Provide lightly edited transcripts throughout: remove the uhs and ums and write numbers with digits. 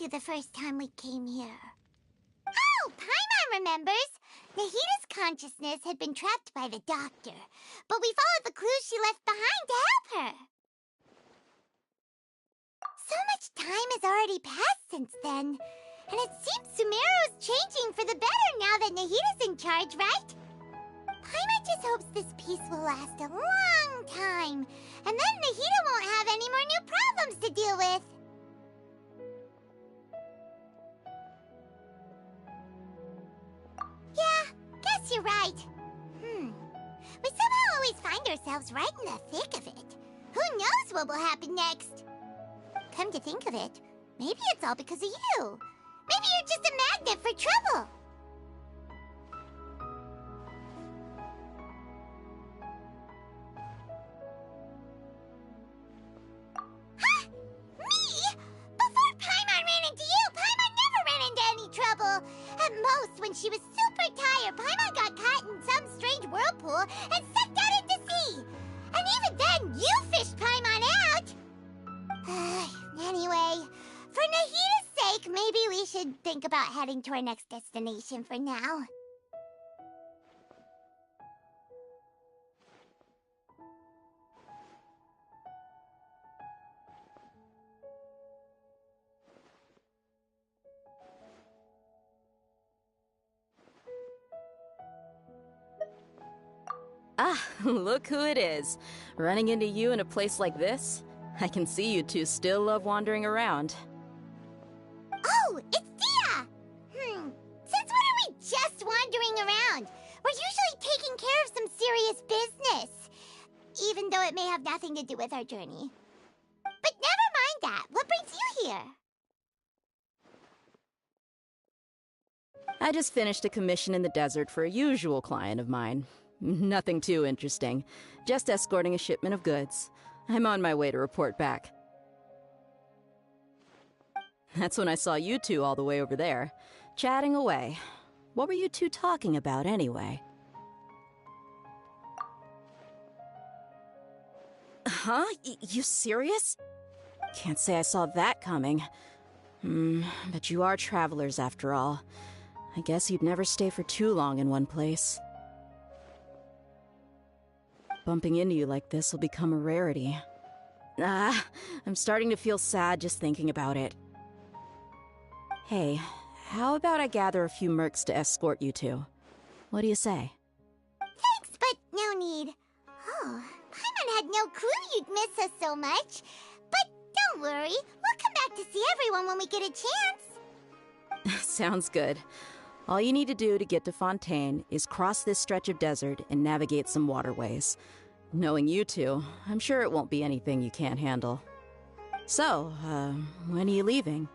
The first time we came here. Oh, Paimon remembers! Nahita's consciousness had been trapped by the doctor, but we followed the clues she left behind to help her. So much time has already passed since then, and it seems Sumeru's changing for the better now that Nahita's in charge, right? Paimon just hopes this peace will last a long time, and then Nahita won't have any more new problems to deal with. Yeah, guess you're right. We somehow always find ourselves right in the thick of it. Who knows what will happen next? Come to think of it, maybe it's all because of you. Maybe you're just a magnet for trouble. Huh? Me? Before Paimon ran into you, Paimon never ran into any trouble. At most, when she was super tired, Paimon got caught in some strange whirlpool and sucked out into sea. And even then, you fished Paimon out. Anyway, for Nahita's sake, maybe we should think about heading to our next destination for now. Ah, look who it is. Running into you in a place like this? I can see you two still love wandering around. Oh, it's Dia! Since when are we just wandering around? We're usually taking care of some serious business. Even though it may have nothing to do with our journey. But never mind that. What brings you here? I just finished a commission in the desert for a usual client of mine. Nothing too interesting. Just escorting a shipment of goods. I'm on my way to report back. That's when I saw you two all the way over there, chatting away. What were you two talking about, anyway? Huh? You serious? Can't say I saw that coming. But you are travelers after all. I guess you'd never stay for too long in one place. Bumping into you like this will become a rarity. I'm starting to feel sad just thinking about it. Hey, how about I gather a few mercs to escort you two? What do you say? Thanks, but no need. Oh, Paimon had no clue you'd miss us so much. But don't worry, we'll come back to see everyone when we get a chance. Sounds good. All you need to do to get to Fontaine is cross this stretch of desert and navigate some waterways. Knowing you two, I'm sure it won't be anything you can't handle. So, when are you leaving?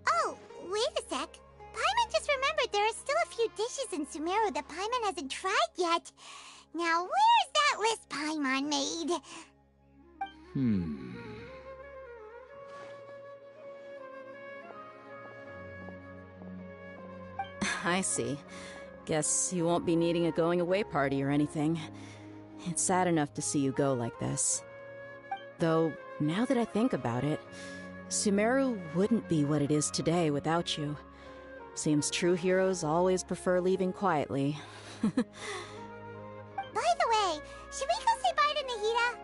Oh, wait a sec. Paimon just remembered there are still a few dishes in Sumeru that Paimon hasn't tried yet. Now, where's that list Paimon made? I see. Guess you won't be needing a going-away party or anything. It's sad enough to see you go like this. Though, now that I think about it, Sumeru wouldn't be what it is today without you. Seems true heroes always prefer leaving quietly. By the way, should we go say bye to Nahita?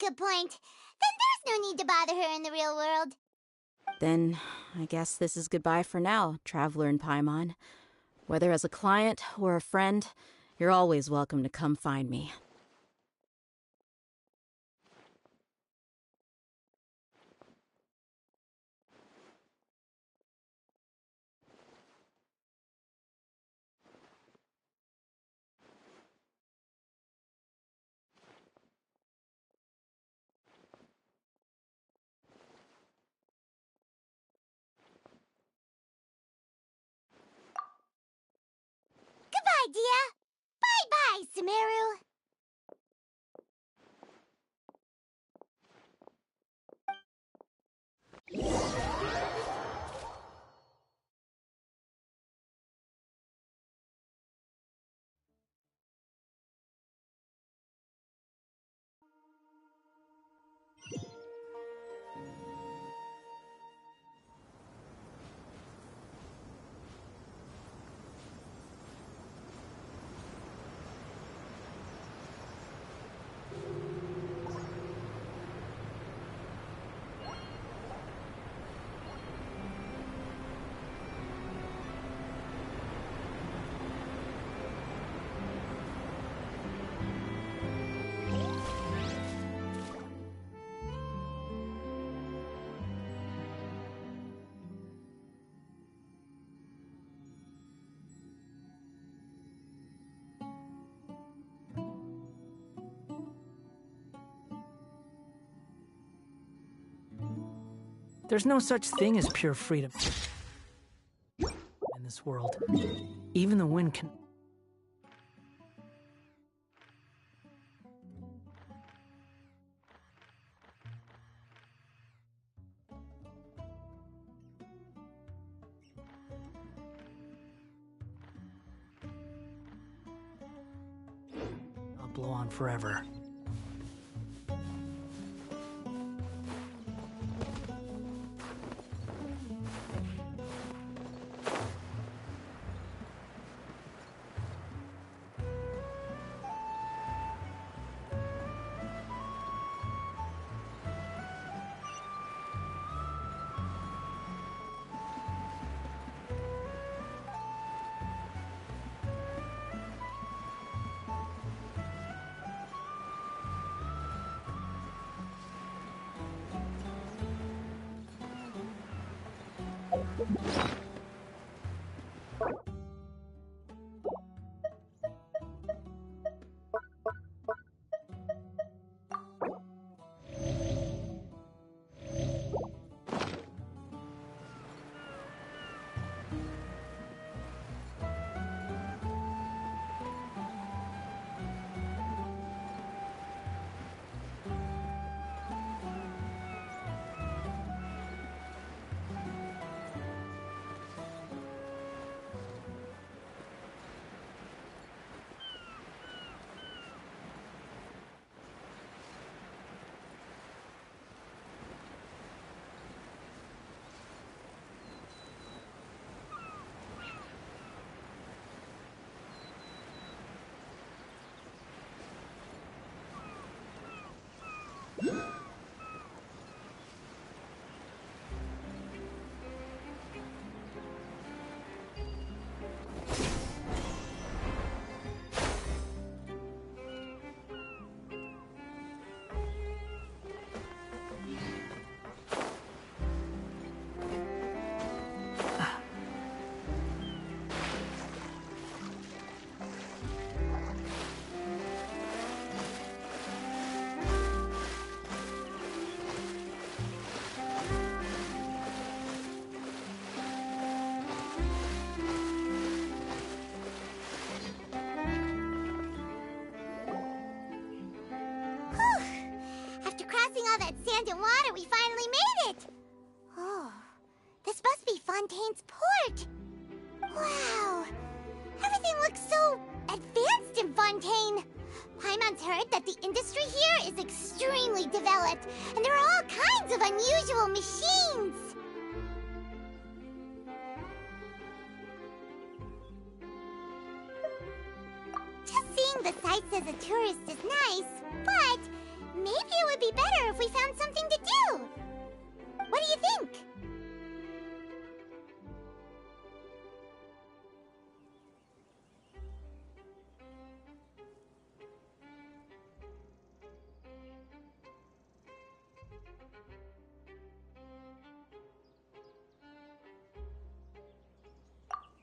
good point. Then there's no need to bother her in the real world. Then, I guess this is goodbye for now, Traveler in Paimon. Whether as a client or a friend, you're always welcome to come find me. Goodbye, Dia. Bye-bye, Sumeru. There's no such thing as pure freedom in this world. Even the wind can... I'll blow on forever. All that sand and water, we finally made it! Oh, this must be Fontaine's port! Wow! Everything looks so advanced in Fontaine! Paimon's heard that the industry here is extremely developed, and there are all kinds of unusual machines! Just seeing the sights as a tourist is nice, but maybe it would be better if we found something to do. What do you think?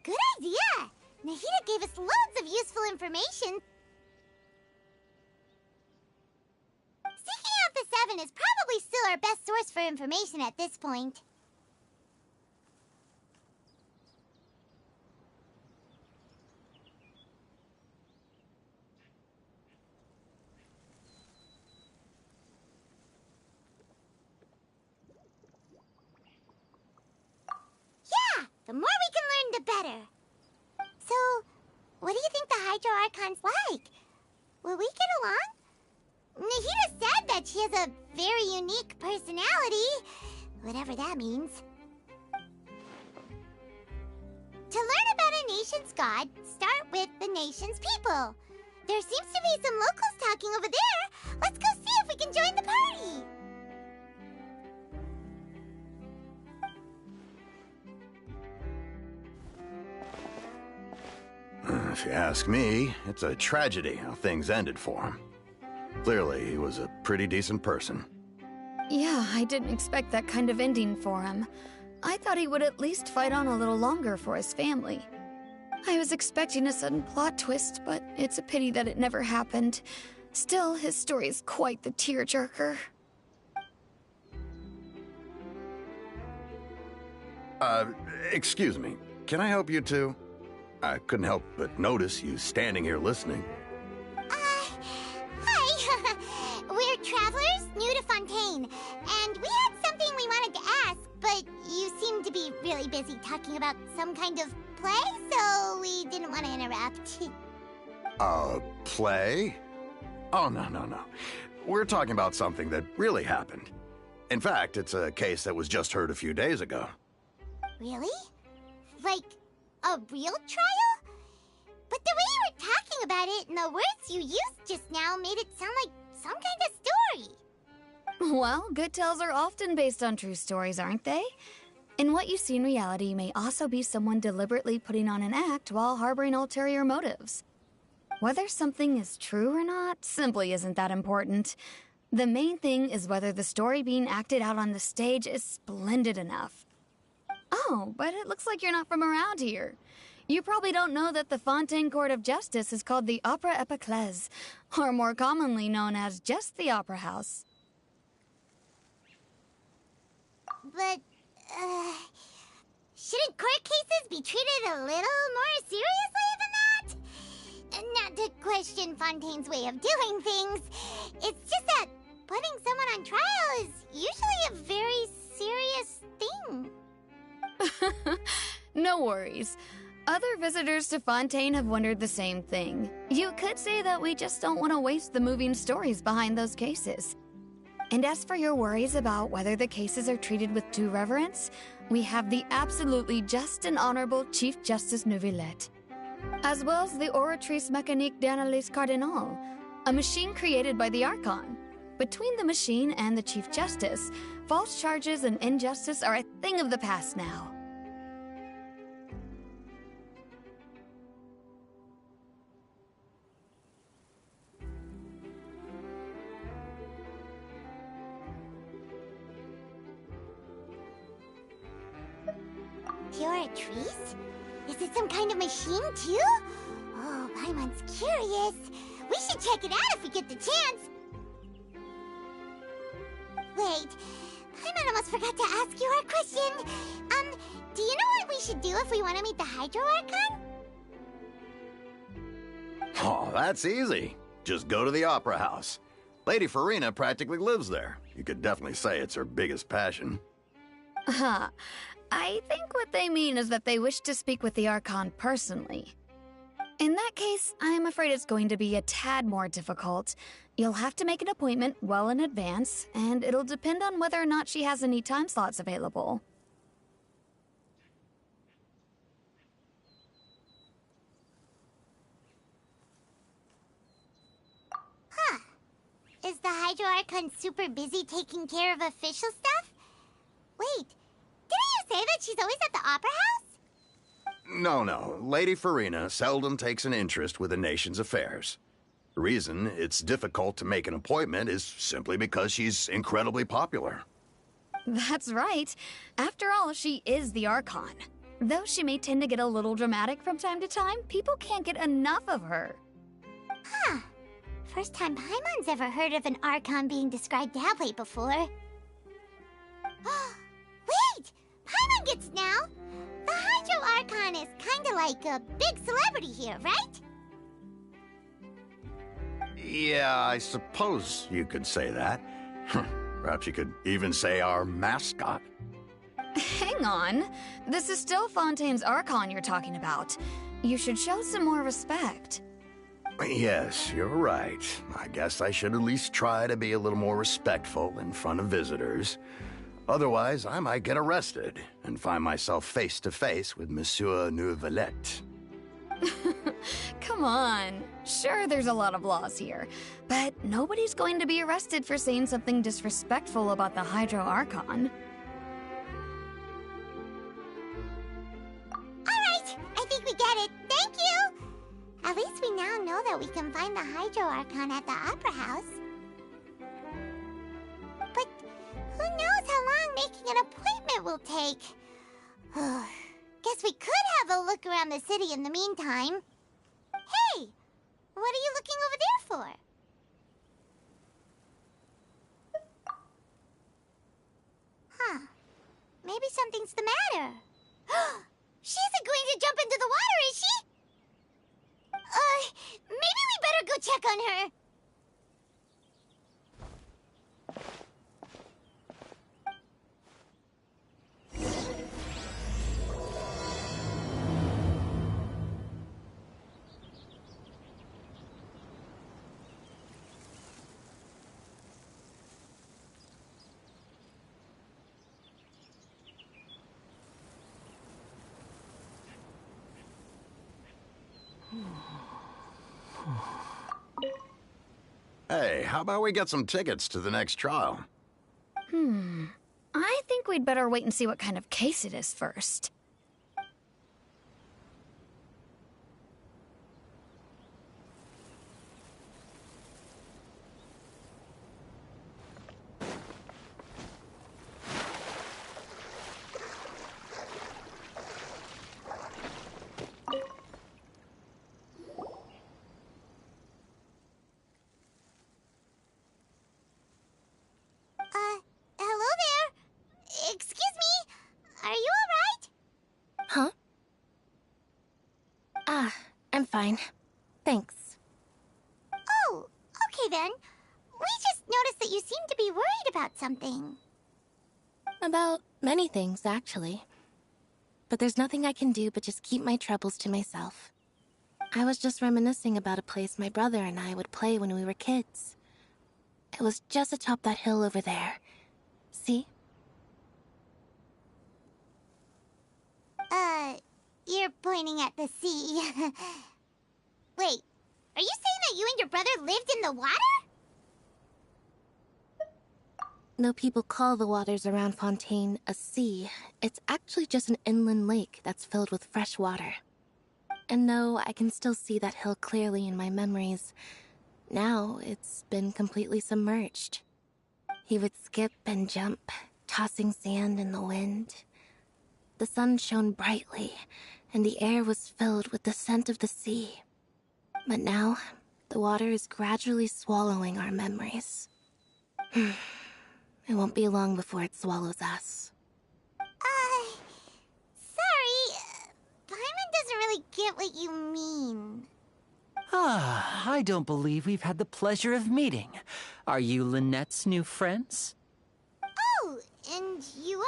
Good idea! Nahida gave us loads of useful information. Seeking out the Seven is probably still our best source for information at this point. Yeah! The more we can learn, the better. So, what do you think the Hydro Archon's like? Will we get along? Nahida said that she has a very unique personality, whatever that means. To learn about a nation's god, start with the nation's people. There seems to be some locals talking over there. Let's go see if we can join the party. If you ask me, it's a tragedy how things ended for him. Clearly, he was a pretty decent person. Yeah, I didn't expect that kind of ending for him. I thought he would at least fight on a little longer for his family. I was expecting a sudden plot twist, but it's a pity that it never happened. Still, his story is quite the tearjerker. Excuse me. Can I help you two? I couldn't help but notice you standing here listening. Hi. We're travelers new to Fontaine, and we had something we wanted to ask, but you seem to be really busy talking about some kind of play, so we didn't want to interrupt. Play? Oh, no. We're talking about something that really happened. In fact, it's a case that was just heard a few days ago. Really? Like, a real trial? But the way you were talking about it and the words you used just now made it sound like some kind of story. Well, good tales are often based on true stories, aren't they? And what you see in reality may also be someone deliberately putting on an act while harboring ulterior motives. Whether something is true or not simply isn't that important. The main thing is whether the story being acted out on the stage is splendid enough. Oh, but it looks like you're not from around here. You probably don't know that the Fontaine Court of Justice is called the Opera Epiclese, or more commonly known as just the Opera House. But, shouldn't court cases be treated a little more seriously than that? Not to question Fontaine's way of doing things. It's just that putting someone on trial is usually a very serious thing. No worries. Other visitors to Fontaine have wondered the same thing. You could say that we just don't want to waste the moving stories behind those cases. And as for your worries about whether the cases are treated with due reverence, we have the absolutely just and honorable Chief Justice Neuvillette, as well as the Oratrice Mécanique d'Analyse Cardinal, a machine created by the Archon. Between the machine and the Chief Justice, false charges and injustice are a thing of the past now. Oratrice? Is it some kind of machine, too? Oh, Paimon's curious. We should check it out if we get the chance. Wait, Paimon almost forgot to ask you our question. Do you know what we should do if we want to meet the Hydro Archon? Oh, that's easy. Just go to the Opera House. Lady Farina practically lives there. You could definitely say it's her biggest passion. Huh. I think what they mean is that they wish to speak with the Archon personally. In that case, I'm afraid it's going to be a tad more difficult. You'll have to make an appointment well in advance, and it'll depend on whether or not she has any time slots available. Is the Hydro Hydro Archon's super busy taking care of official stuff? Wait, didn't you say that she's always at the Opera House? No. Lady Farina seldom takes an interest with the nation's affairs. The reason it's difficult to make an appointment is simply because she's incredibly popular. That's right. After all, she is the Archon. Though she may tend to get a little dramatic from time to time, people can't get enough of her. Huh. First time Paimon's ever heard of an Archon being described that way before. Wait! Paimon gets now! The Hydro Archon is kinda like a big celebrity here, right? Yeah, I suppose you could say that. Perhaps you could even say our mascot. Hang on. This is still Fontaine's Archon you're talking about. You should show some more respect. Yes, you're right. I guess I should at least try to be a little more respectful in front of visitors. Otherwise, I might get arrested and find myself face to face with Monsieur Neuvillette. Come on. Sure, there's a lot of laws here, but nobody's going to be arrested for saying something disrespectful about the Hydro Archon. Alright, I think we get it. Thank you! At least we now know that we can find the Hydro Archon at the Opera House. But who knows how long making an appointment will take? Guess we could have a look around the city in the meantime. Hey! What are you looking over there for? Huh. Maybe something's the matter. She isn't going to jump into the water, is she? Maybe we better go check on her. Hey, how about we get some tickets to the next trial? I think we'd better wait and see what kind of case it is first. Hello there? Excuse me? Are you alright? Huh? I'm fine. Thanks. Oh, okay then. We just noticed that you seem to be worried about something. About many things, actually. But there's nothing I can do but just keep my troubles to myself. I was just reminiscing about a place my brother and I would play when we were kids. It was just atop that hill over there. See? You're pointing at the sea. Wait, are you saying that you and your brother lived in the water? No, people call the waters around Fontaine a sea. It's actually just an inland lake that's filled with fresh water. And no, I can still see that hill clearly in my memories. Now, it's been completely submerged. He would skip and jump, tossing sand in the wind. The sun shone brightly, and the air was filled with the scent of the sea. But now, the water is gradually swallowing our memories. It won't be long before it swallows us. Sorry. Paimon doesn't really get what you mean. I don't believe we've had the pleasure of meeting. Are you Lynette's new friends? Oh, and you are?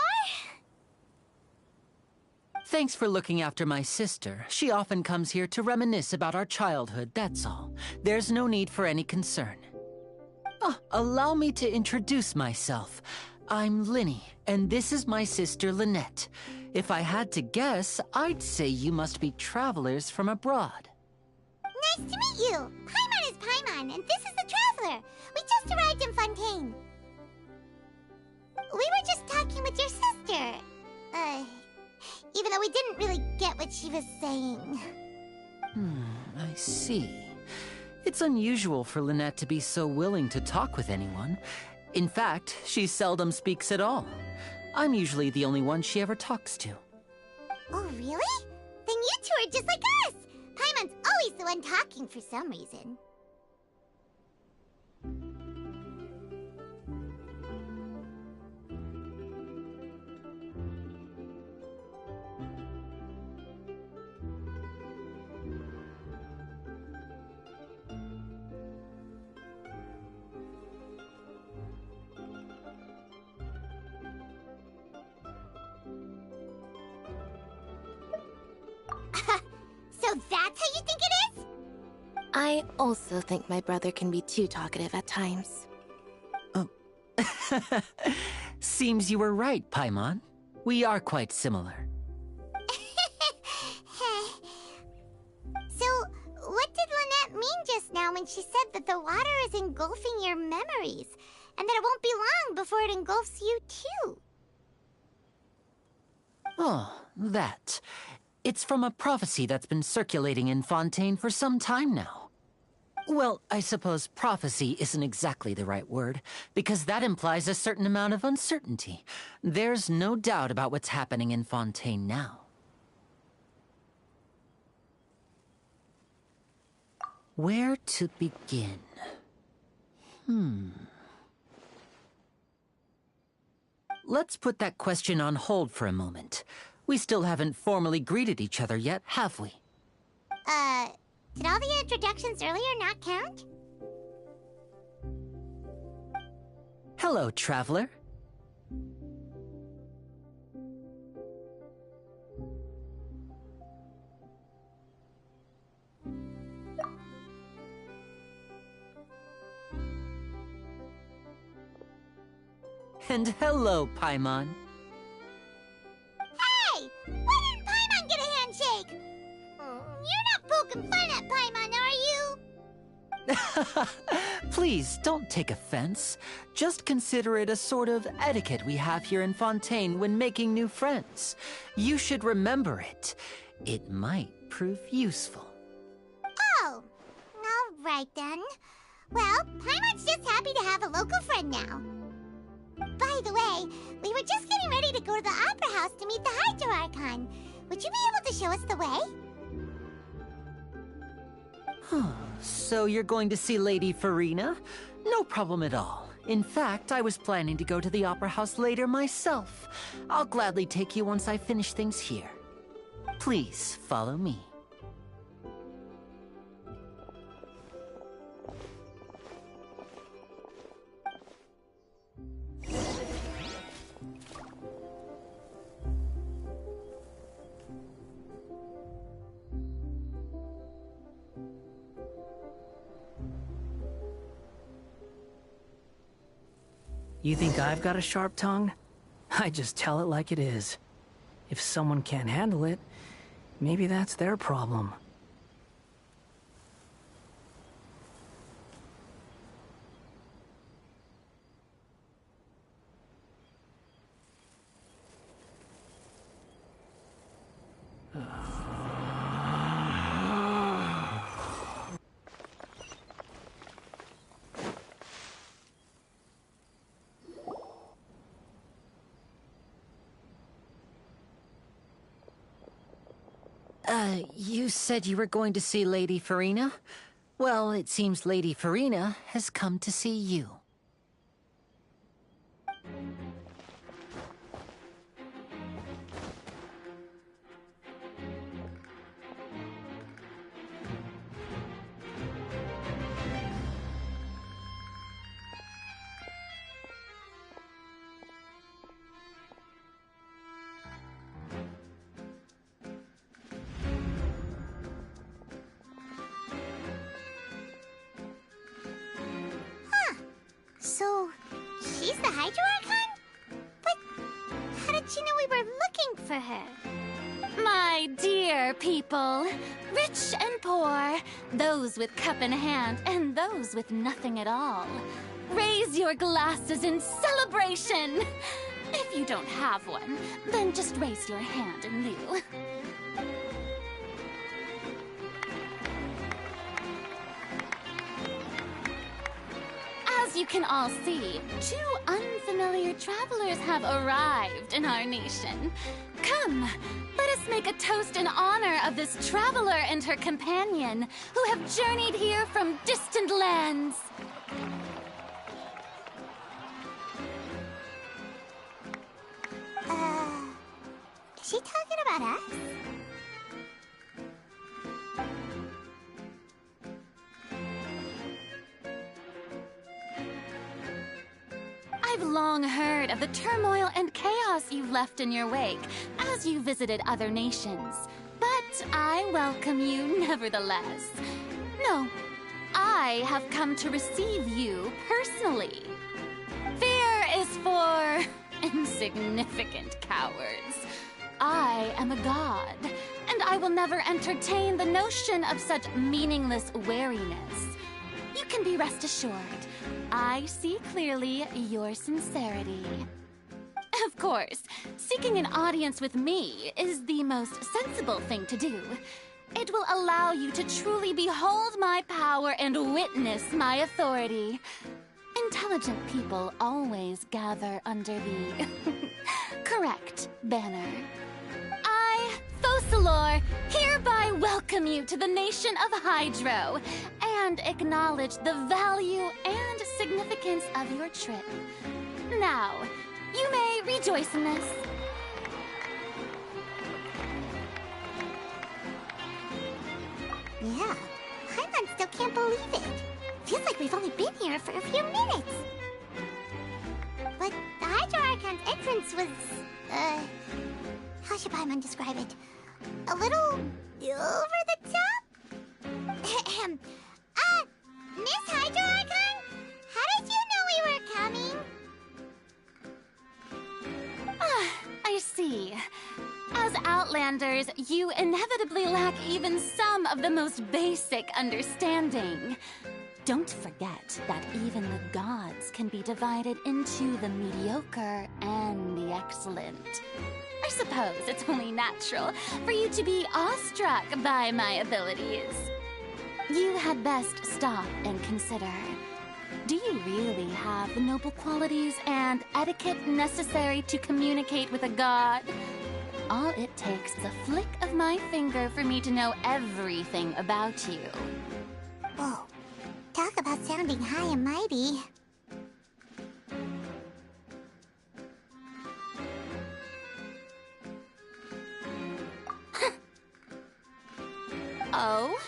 Thanks for looking after my sister. She often comes here to reminisce about our childhood, that's all. There's no need for any concern. Allow me to introduce myself. I'm Linny, and this is my sister Lynette. If I had to guess, I'd say you must be travelers from abroad. Nice to meet you. Paimon is Paimon. Paimon, and this is the Traveler. We just arrived in Fontaine. We were just talking with your sister. Even though we didn't really get what she was saying. I see. It's unusual for Lynette to be so willing to talk with anyone. In fact, she seldom speaks at all. I'm usually the only one she ever talks to. Oh, really? Then you two are just like us! Paimon's always the one talking for some reason. So that's how you think it is? I also think my brother can be too talkative at times. Seems you were right, Paimon. We are quite similar. So, what did Lynette mean just now when she said that the water is engulfing your memories, and that it won't be long before it engulfs you too? Oh, that. It's from a prophecy that's been circulating in Fontaine for some time now. Well, I suppose prophecy isn't exactly the right word, because that implies a certain amount of uncertainty. There's no doubt about what's happening in Fontaine now. Where to begin? Let's put that question on hold for a moment. We still haven't formally greeted each other yet, have we? Did all the introductions earlier not count? Hello, Traveler. And hello, Paimon. Hey! Why didn't Paimon get a handshake? You're not poking fun at Paimon, are you? Please, don't take offense. Just consider it a sort of etiquette we have here in Fontaine when making new friends. You should remember it. It might prove useful. Oh, all right then. Well, Paimon's just happy to have a local friend now. By the way, we were just getting ready to go to the Opera House to meet the Hydro Archon. Would you be able to show us the way? So you're going to see Lady Farina? No problem at all. In fact, I was planning to go to the Opera House later myself. I'll gladly take you once I finish things here. Please, follow me. You think I've got a sharp tongue? I just tell it like it is. If someone can't handle it, maybe that's their problem. You said you were going to see Lady Farina? Well, it seems Lady Farina has come to see you. So, she's the Hydro Archon? But how did she know we were looking for her? My dear Cheer, people! Rich and poor, those with cup in hand, and those with nothing at all. Raise your glasses in celebration! If you don't have one, then just raise your hand in lieu. As you can all see, 2 unfamiliar travelers have arrived in our nation. Come, let us make a toast in honor of this traveler and her companion who have journeyed here from distant lands. Is she talking about us? I've long heard of the turmoil and chaos you've left in your wake as you visited other nations. But I welcome you nevertheless. No, I have come to receive you personally. Fear is for insignificant cowards. I am a god, and I will never entertain the notion of such meaningless wariness. You can be rest assured, I see clearly your sincerity. Of course, seeking an audience with me is the most sensible thing to do. It will allow you to truly behold my power and witness my authority. Intelligent people always gather under the correct banner. I, Focalor, hereby welcome you to the nation of Hydro and acknowledge the value and significance of your trip. Now, you may rejoice in this. Yeah, Paimon still can't believe it. Feels like we've only been here for a few minutes. But the Hydro Archon's entrance was, how should Paimon describe it? A little over the top? Miss Hydro Archon? How did you know we were coming? I see. As Outlanders, you inevitably lack even some of the most basic understanding. Don't forget that even the gods can be divided into the mediocre and the excellent. I suppose it's only natural for you to be awestruck by my abilities. You had best stop and consider. Do you really have the noble qualities and etiquette necessary to communicate with a god? All it takes is a flick of my finger for me to know everything about you. Whoa. Talk about sounding high and mighty. Oh?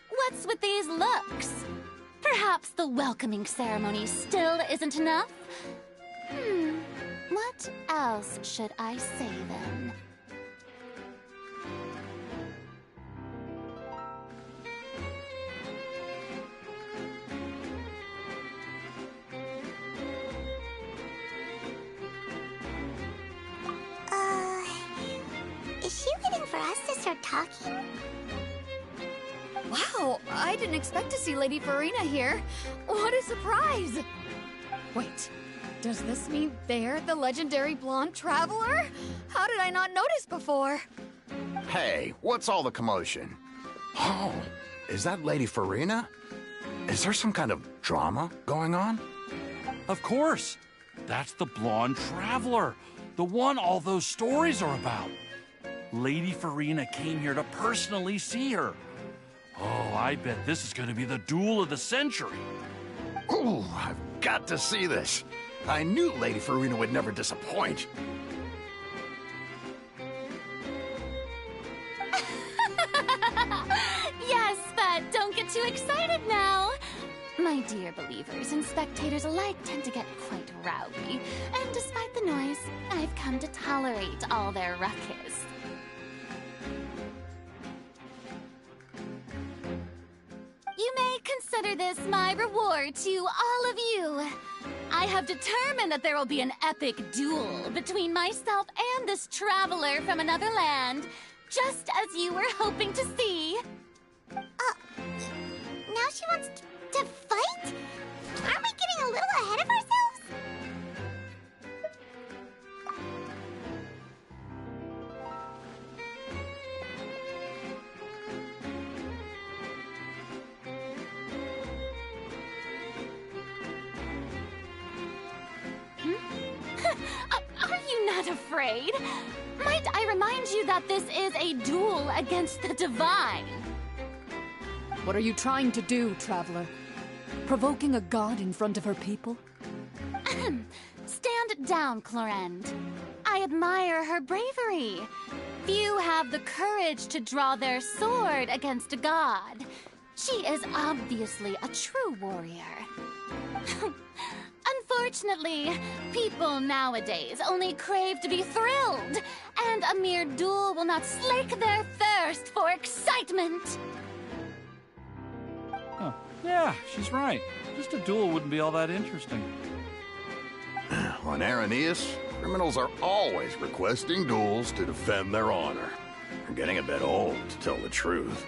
What's with these looks? Perhaps the welcoming ceremony still isn't enough? What else should I say then? Is she waiting for us to start talking? Wow, I didn't expect to see Lady Farina here. What a surprise! Wait, does this mean they're the legendary blonde traveler? How did I not notice before? Hey, what's all the commotion? Oh, is that Lady Farina? Is there some kind of drama going on? Of course. That's the blonde traveler. The one all those stories are about. Lady Farina came here to personally see her. Oh, I bet this is going to be the duel of the century. Ooh, I've got to see this. I knew Lady Farina would never disappoint. Yes, but don't get too excited now. My dear believers and spectators alike tend to get quite rowdy, and despite the noise, I've come to tolerate all their ruckus. You may consider this my reward to all of you. I have determined that there will be an epic duel between myself and this traveler from another land. just as you were hoping to see. Now she wants to fight? Aren't we getting a little ahead of ourselves? Are you not afraid? Might I remind you that this is a duel against the divine? What are you trying to do, Traveler? Provoking a god in front of her people? Stand down, Clorend. I admire her bravery. Few have the courage to draw their sword against a god. She is obviously a true warrior. Unfortunately, people nowadays only crave to be thrilled, and a mere duel will not slake their thirst for excitement. Huh. Yeah, she's right. Just a duel wouldn't be all that interesting. On Araneus, criminals are always requesting duels to defend their honor. I'm getting a bit old, to tell the truth.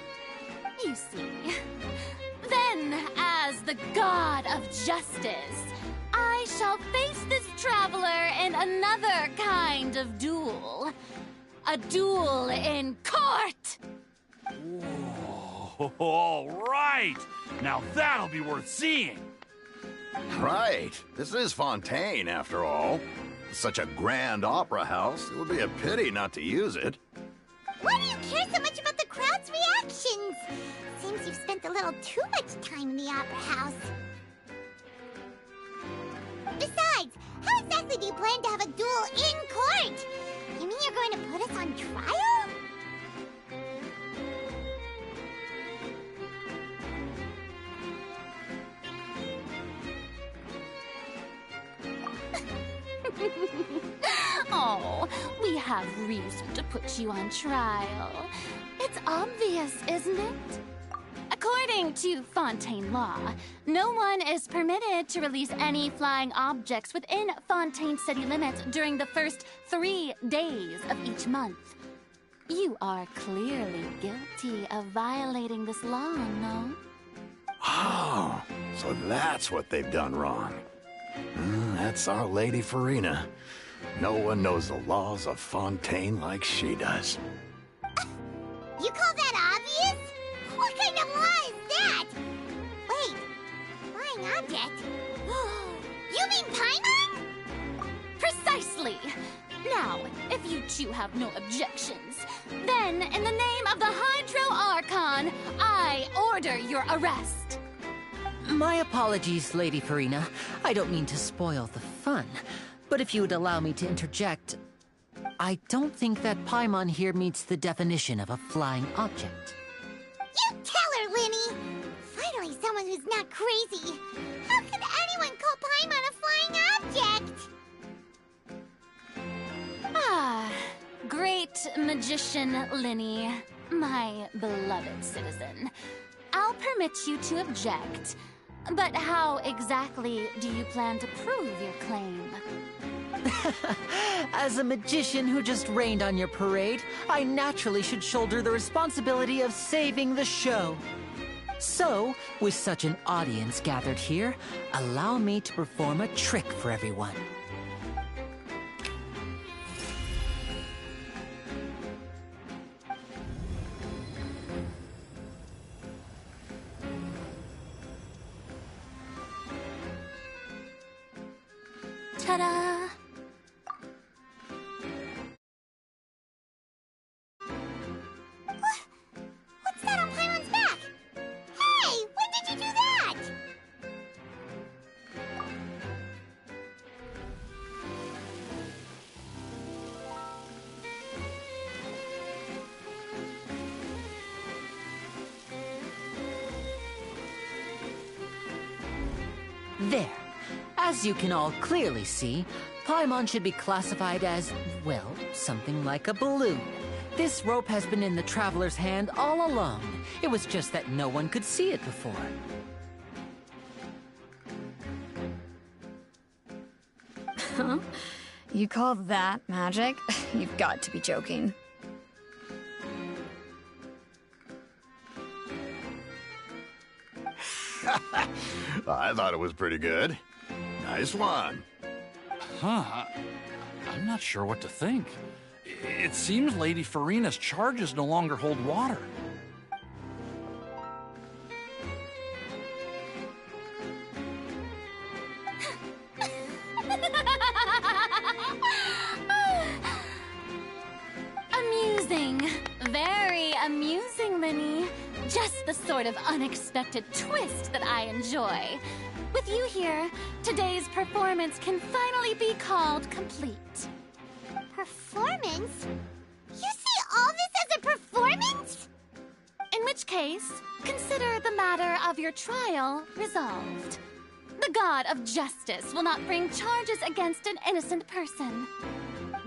You see. Then, as the god of justice, I shall face this traveler in another kind of duel. A duel in court! Whoa, all right! Now that'll be worth seeing! Right. This is Fontaine, after all. Such a grand opera house, it would be a pity not to use it. Why do you care so much about the crowd's reactions? Seems you've spent a little too much time in the opera house. Besides, how exactly do you plan to have a duel in court? You mean you're going to put us on trial? Oh, we have reason to put you on trial. It's obvious, isn't it? According to Fontaine law, no one is permitted to release any flying objects within Fontaine city limits during the first 3 days of each month. You are clearly guilty of violating this law, no? Oh, so that's what they've done wrong. That's our Lady Farina. No one knows the laws of Fontaine like she does. You call that obvious? What kind of law is that? Wait, flying object? You mean Paimon? Precisely! Now, if you two have no objections, then in the name of the Hydro Archon, I order your arrest. My apologies, Lady Farina. I don't mean to spoil the fun. But if you would allow me to interject, I don't think that Paimon here meets the definition of a flying object. You tell her, Linny! Finally someone who's not crazy. How could anyone call Paimon a flying object? Ah, great magician Linny, my beloved citizen. I'll permit you to object, but how exactly do you plan to prove your claim? As a magician who just rained on your parade, I naturally should shoulder the responsibility of saving the show. So, with such an audience gathered here, allow me to perform a trick for everyone. Ta-da! What's that on Paimon's back? Hey, when did you do that? There. As you can all clearly see, Paimon should be classified as, well, something like a balloon. This rope has been in the Traveler's hand all along. It was just that no one could see it before. Huh? You call that magic? You've got to be joking. I thought it was pretty good. Nice one. Huh. I'm not sure what to think. It seems Lady Farina's charges no longer hold water. Amusing. Very amusing, Linny. Just the sort of unexpected twist that I enjoy. With you here, today's performance can finally be called complete. Performance? You see all this as a performance? In which case, consider the matter of your trial resolved. The god of justice will not bring charges against an innocent person.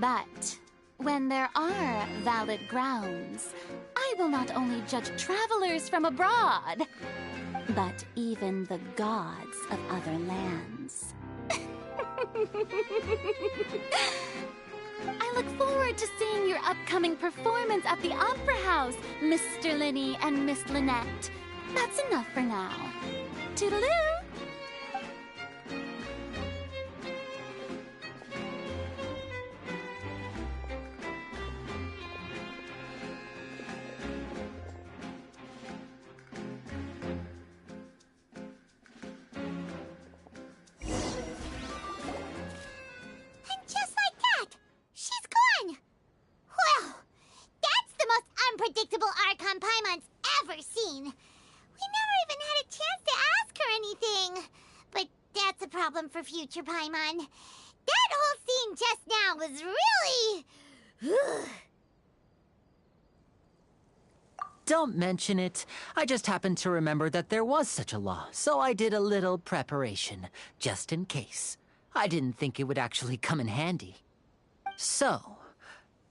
But when there are valid grounds, I will not only judge travelers from abroad, but even the gods of other lands. I look forward to seeing your upcoming performance at the Opera House, Mr. Linny and Miss Lynette. That's enough for now. Toodaloo! Unpredictable Archon Paimon's ever seen. We never even had a chance to ask her anything. But that's a problem for future Paimon. That whole scene just now was really... Don't mention it. I just happened to remember that there was such a law, so I did a little preparation, just in case. I didn't think it would actually come in handy. So,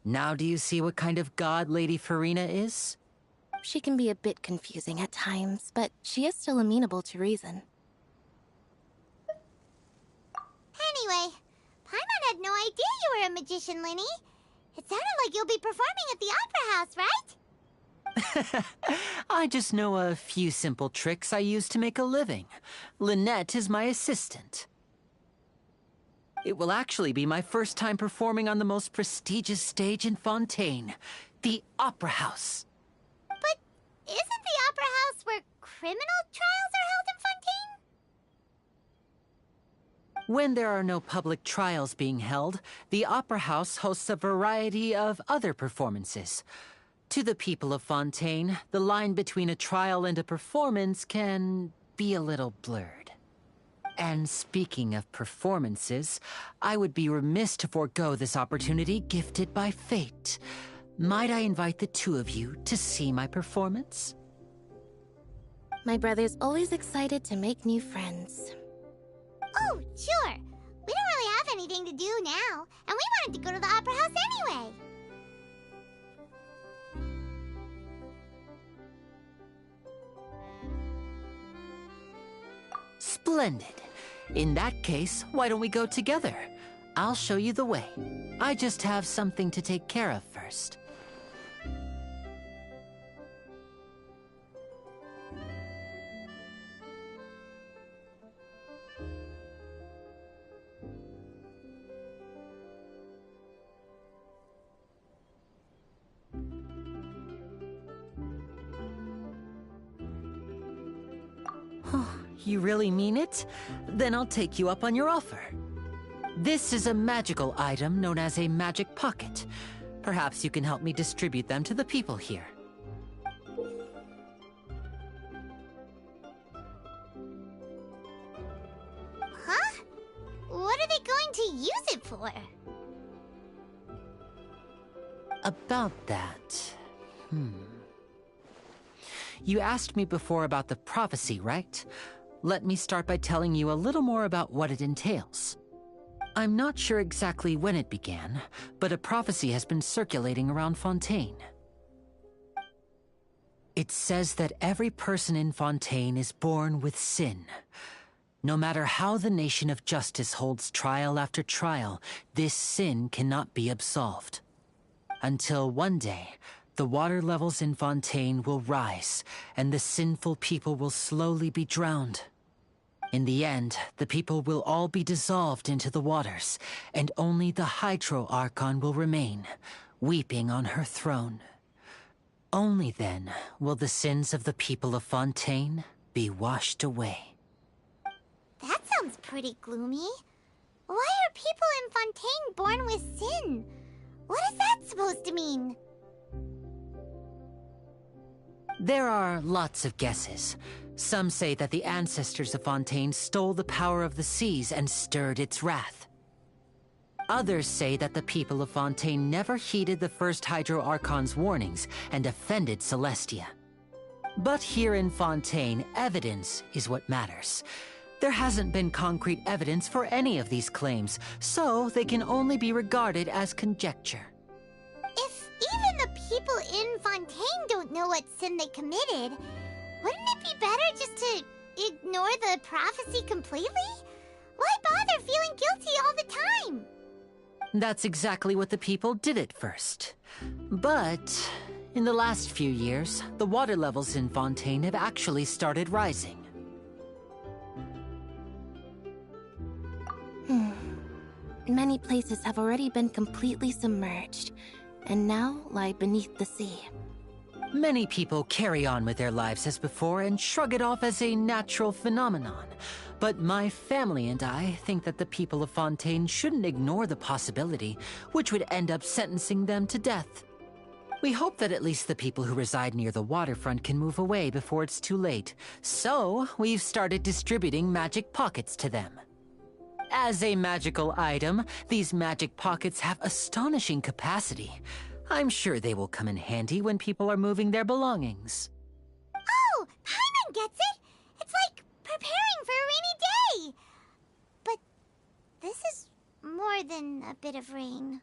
now do you see what kind of god Lady Farina is? She can be a bit confusing at times, but she is still amenable to reason. Anyway, Paimon had no idea you were a magician, Linny. It sounded like you'll be performing at the Opera House, right? I just know a few simple tricks I use to make a living. Lynette is my assistant. It will actually be my first time performing on the most prestigious stage in Fontaine, the Opera House. But isn't the Opera House where criminal trials are held in Fontaine? When there are no public trials being held, the Opera House hosts a variety of other performances. To the people of Fontaine, the line between a trial and a performance can be a little blurred. And speaking of performances, I would be remiss to forego this opportunity gifted by fate. Might I invite the two of you to see my performance? My brother's always excited to make new friends. Oh, sure. We don't really have anything to do now, and we wanted to go to the Opera House anyway. Splendid. In that case, why don't we go together? I'll show you the way. I just have something to take care of first. You really mean it? Then I'll take you up on your offer. This is a magical item known as a magic pocket. Perhaps you can help me distribute them to the people here. Huh? What are they going to use it for? About that... You asked me before about the prophecy, right? Let me start by telling you a little more about what it entails. I'm not sure exactly when it began, but a prophecy has been circulating around Fontaine. It says that every person in Fontaine is born with sin. No matter how the nation of justice holds trial after trial, this sin cannot be absolved. Until one day, the water levels in Fontaine will rise, and the sinful people will slowly be drowned. In the end, the people will all be dissolved into the waters, and only the Hydro Archon will remain, weeping on her throne. Only then will the sins of the people of Fontaine be washed away. That sounds pretty gloomy. Why are people in Fontaine born with sin? What is that supposed to mean? There are lots of guesses. Some say that the ancestors of Fontaine stole the power of the seas and stirred its wrath. Others say that the people of Fontaine never heeded the first Hydro Archon's warnings and offended Celestia. But here in Fontaine, evidence is what matters. There hasn't been concrete evidence for any of these claims, so they can only be regarded as conjecture. If even the people in Fontaine don't know what sin they committed, wouldn't it be better just to ignore the prophecy completely? Why bother feeling guilty all the time? That's exactly what the people did at first. But in the last few years, the water levels in Fontaine have actually started rising. Many places have already been completely submerged, and now lie beneath the sea. Many people carry on with their lives as before and shrug it off as a natural phenomenon. But my family and I think that the people of Fontaine shouldn't ignore the possibility, which would end up sentencing them to death. We hope that at least the people who reside near the waterfront can move away before it's too late. So, we've started distributing magic pockets to them. As a magical item, these magic pockets have astonishing capacity. I'm sure they will come in handy when people are moving their belongings. Oh, Paimon gets it! It's like preparing for a rainy day! But this is more than a bit of rain.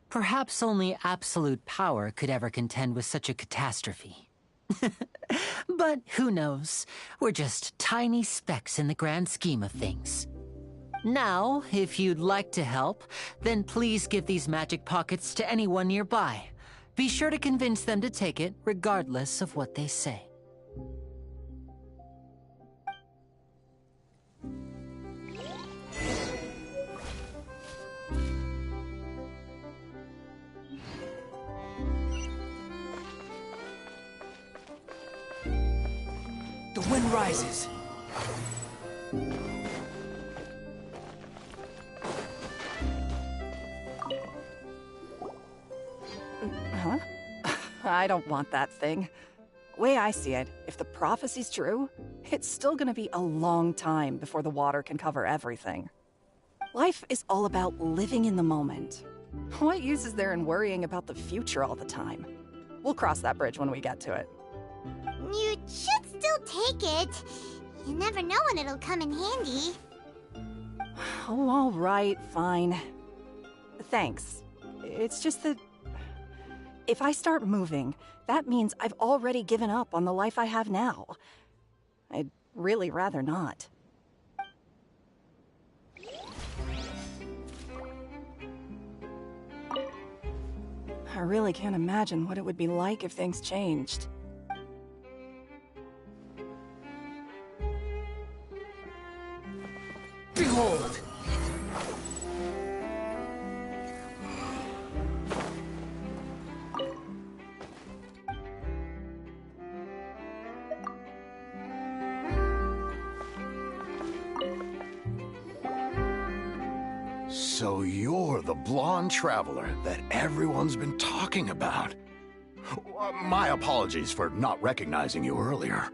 Perhaps only absolute power could ever contend with such a catastrophe. But who knows? We're just tiny specks in the grand scheme of things. Now, if you'd like to help, then please give these magic pockets to anyone nearby. Be sure to convince them to take it, regardless of what they say. The wind rises. Huh? I don't want that thing. Way I see it, if the prophecy's true, it's still gonna be a long time before the water can cover everything. Life is all about living in the moment. What use is there in worrying about the future all the time? We'll cross that bridge when we get to it. You should still take it. You never know when it'll come in handy. Oh, all right, fine. Thanks. It's just that if I start moving, that means I've already given up on the life I have now. I'd really rather not. I really can't imagine what it would be like if things changed. Behold! So you're the blonde traveler that everyone's been talking about. My apologies for not recognizing you earlier.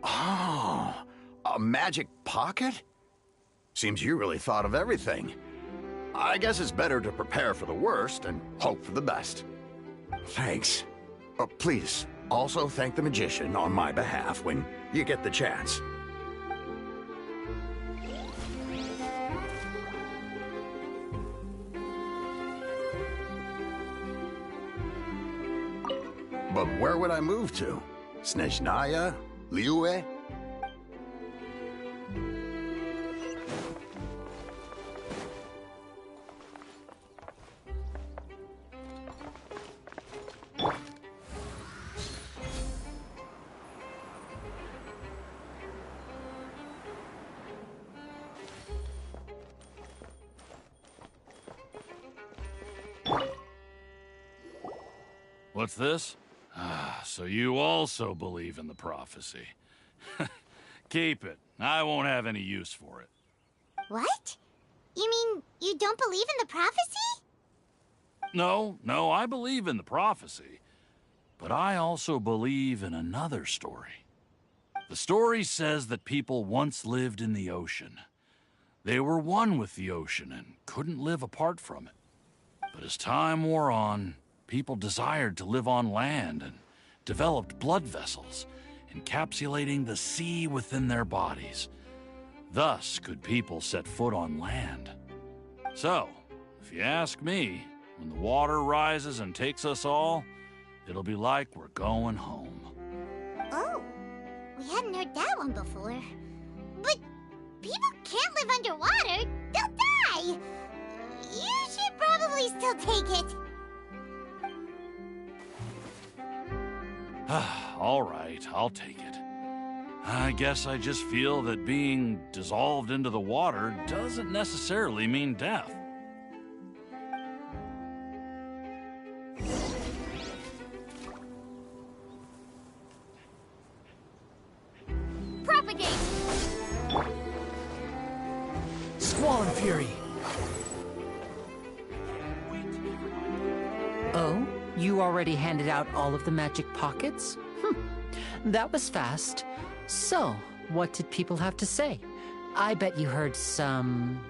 Oh, a magic pocket? Seems you really thought of everything. I guess it's better to prepare for the worst and hope for the best. Thanks. Please, also thank the magician on my behalf when you get the chance. But where would I move to? Snezhnaya? Liyue? What's this? Ah, so you also believe in the prophecy. Keep it. I won't have any use for it. What? You mean you don't believe in the prophecy? No, I believe in the prophecy. But I also believe in another story. The story says that people once lived in the ocean. They were one with the ocean and couldn't live apart from it. But as time wore on, people desired to live on land and developed blood vessels, encapsulating the sea within their bodies. Thus could people set foot on land. So, if you ask me, when the water rises and takes us all, it'll be like we're going home. Oh, we hadn't heard that one before. But people can't live underwater. They'll die. You should probably still take it. All right, I'll take it. I guess I just feel that being dissolved into the water doesn't necessarily mean death. Propagate! Squall and Fury! Oh? You already handed out all of the magic pockets? That was fast. So, what did people have to say? I bet you heard some,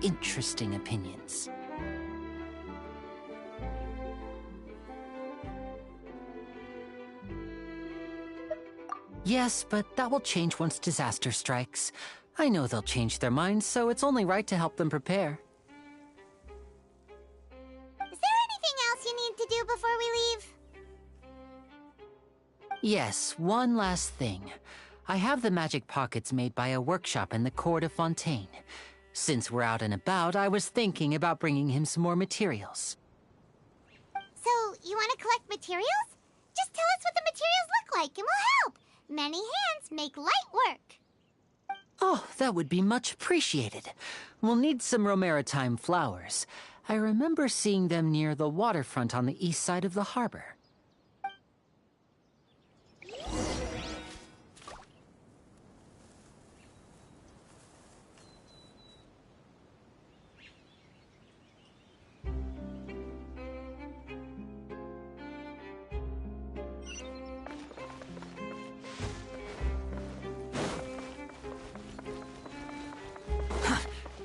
interesting opinions. Yes, but that will change once disaster strikes. I know they'll change their minds, so it's only right to help them prepare. Is there anything else you need to do before we leave? Yes, one last thing. I have the magic pockets made by a workshop in the court of Fontaine. Since we're out and about, I was thinking about bringing him some more materials. So, you want to collect materials? Just tell us what the materials look like and we'll help. Many hands make light work. Oh, that would be much appreciated. We'll need some Romaritime flowers. I remember seeing them near the waterfront on the east side of the harbor.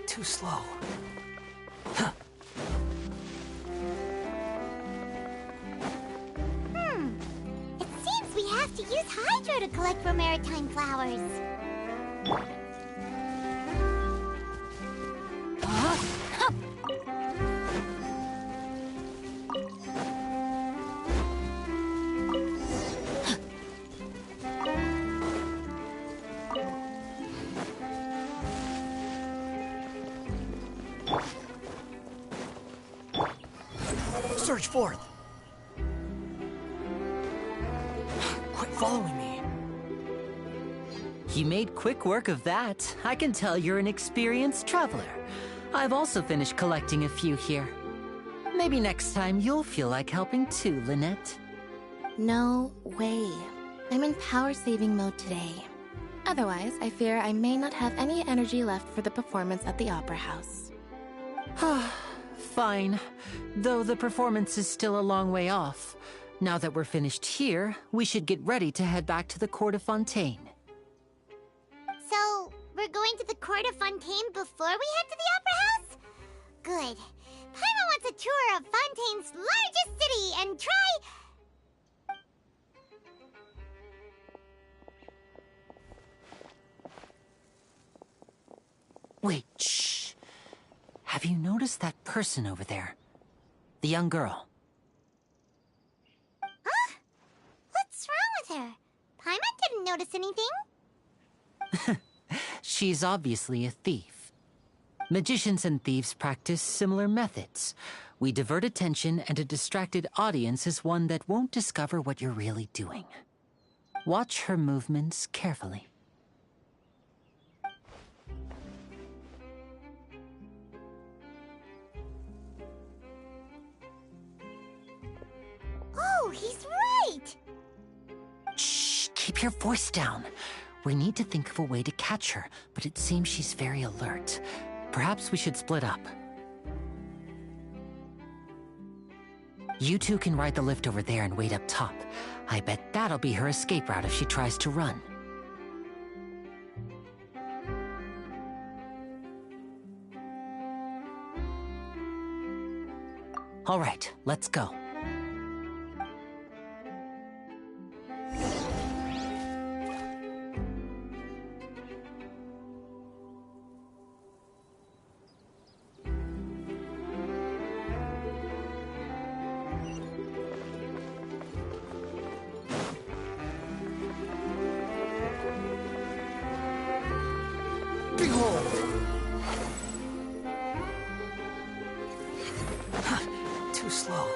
Too slow. It seems we have to use Hydro to collect Romaritime flowers. Surge forth! Quit following me. You made quick work of that. I can tell you're an experienced traveler. I've also finished collecting a few here. Maybe next time you'll feel like helping too, Lynette. No way. I'm in power-saving mode today. Otherwise, I fear I may not have any energy left for the performance at the Opera House. Fine. Though the performance is still a long way off. Now that we're finished here, we should get ready to head back to the Court of Fontaine. So, we're going to the Court of Fontaine before we head to the Opera House? Good. Paimon wants a tour of Fontaine's largest city and try... Wait, shh. Have you noticed that person over there? The young girl. Huh? her? Paimon didn't notice anything. She's obviously a thief. Magicians and thieves practice similar methods. We divert attention, and a distracted audience is one that won't discover what you're really doing. Watch her movements carefully. Oh, he's right! Shh, keep your voice down. We need to think of a way to catch her, but it seems she's very alert. Perhaps we should split up. You two can ride the lift over there and wait up top. I bet that'll be her escape route if she tries to run. All right, let's go. Too slow.